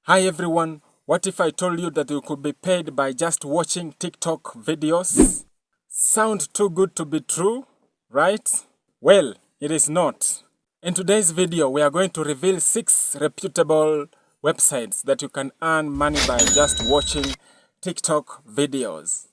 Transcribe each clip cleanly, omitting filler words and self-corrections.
Hi everyone, what if I told you that you could be paid by just watching TikTok videos? Sound too good to be true, right? Well, it is not. In today's video, we are going to reveal 6 reputable websites that you can earn money by just watching TikTok videos.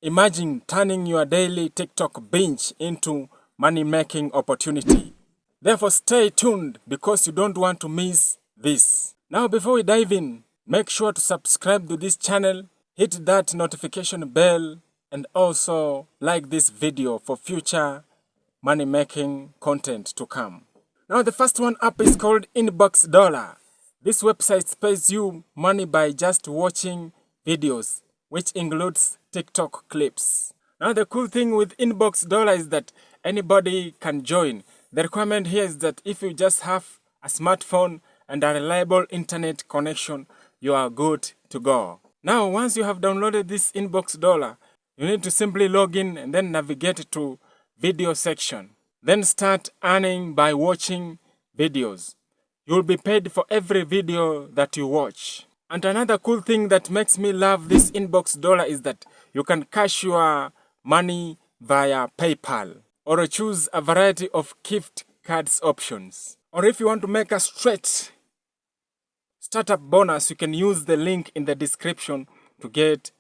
Imagine turning your daily TikTok binge into money-making opportunity. Therefore, stay tuned because you don't want to miss this. Now, before we dive in, make sure to subscribe to this channel, hit that notification bell, and also like this video for future money-making content to come. Now, the first one up is called Inbox Dollar. This website pays you money by just watching videos, which includes TikTok clips. Now, the cool thing with Inbox Dollar is that anybody can join. The requirement here is that if you just have a smartphone and a reliable internet connection, you are good to go. Now, once you have downloaded this Inbox Dollar, you need to simply log in and then navigate to video section. Then start earning by watching videos. You will be paid for every video that you watch. And another cool thing that makes me love this Inbox Dollar is that you can cash your money via PayPal, or choose a variety of gift cards options. Or if you want to make a straight startup bonus, you can use the link in the description to get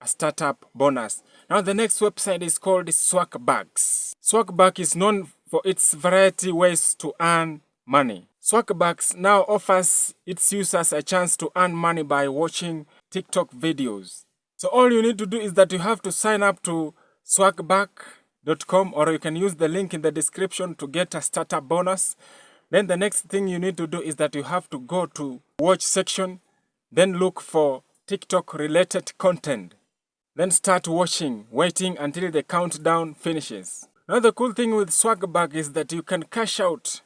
a startup bonus. Now the next website is called Swagbucks. Swagbucks is known for its variety ways to earn money. Swagbucks now offers its users a chance to earn money by watching TikTok videos. So all you need to do is that you have to sign up to swagbuck.com, or you can use the link in the description to get a startup bonus. Then the next thing you need to do is that you have to go to watch section, then look for TikTok related content. Then start watching, waiting until the countdown finishes. Now the cool thing with Swagbuck is that you can cash out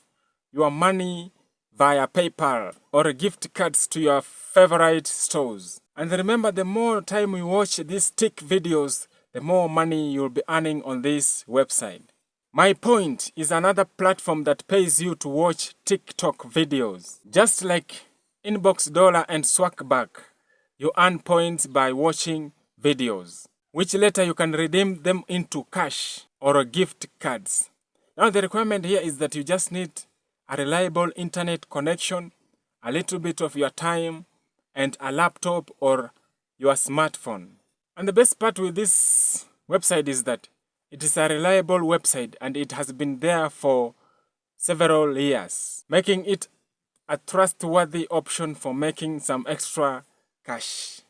your money via PayPal or gift cards to your favorite stores. And remember, the more time you watch these Tik videos, the more money you'll be earning on this website. My Point is another platform that pays you to watch TikTok videos. Just like Inbox Dollar and Swagbuck, you earn points by watching videos, which later you can redeem them into cash or gift cards. Now the requirement here is that you just need a reliable internet connection, a little bit of your time, and a laptop or your smartphone. And the best part with this website is that it is a reliable website and it has been there for several years, making it a trustworthy option for making some extra cash.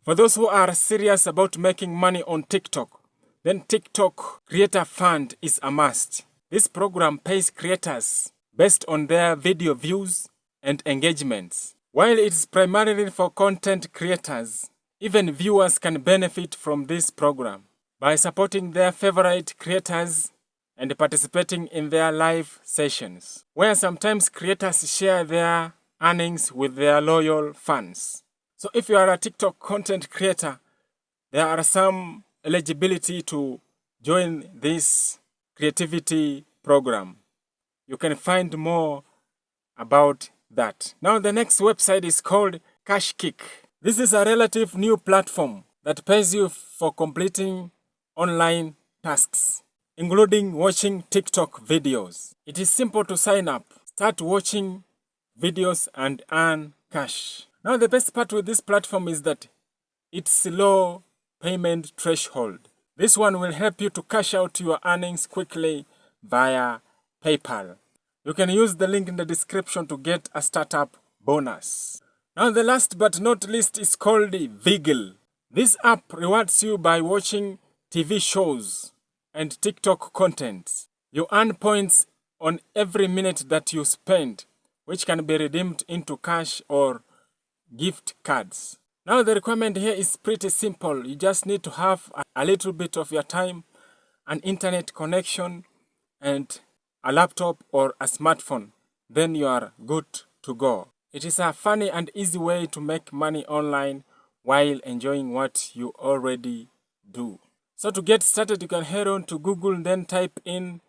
For those who are serious about making money on TikTok, then TikTok Creator Fund is a must. This program pays creators based on their video views and engagements. While it is primarily for content creators, even viewers can benefit from this program by supporting their favorite creators and participating in their live sessions, where sometimes creators share their earnings with their loyal fans. So if you are a TikTok content creator, there are some eligibility to join this creativity program. You can find more about that. Now the next website is called CashKick. This is a relative new platform that pays you for completing online tasks, including watching TikTok videos. It is simple to sign up, start watching videos, and earn cash. Now the best part with this platform is that it's low payment threshold. This one will help you to cash out your earnings quickly via PayPal. You can use the link in the description to get a startup bonus. Now the last but not least is called Vigil. This app rewards you by watching TV shows and TikTok content. You earn points on every minute that you spend, which can be redeemed into cash or gift cards. Now the requirement here is pretty simple. You just need to have a little bit of your time, an internet connection, and a laptop or a smartphone. Then you are good to go. It is a funny and easy way to make money online while enjoying what you already do. So to get started, you can head on to Google and then type in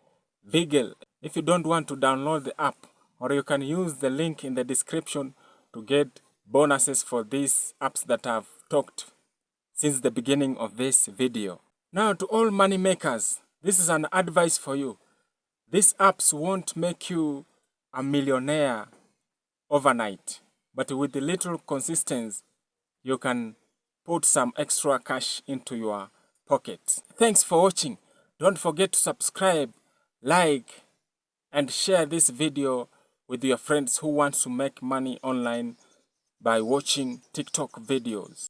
Vigil if you don't want to download the app, or you can use the link in the description to get bonuses for these apps that I've talked since the beginning of this video. Now, to all money makers, this is an advice for you. These apps won't make you a millionaire overnight, but with a little consistency, you can put some extra cash into your pocket. Thanks for watching. Don't forget to subscribe, like, and share this video with your friends who want to make money online by watching TikTok videos.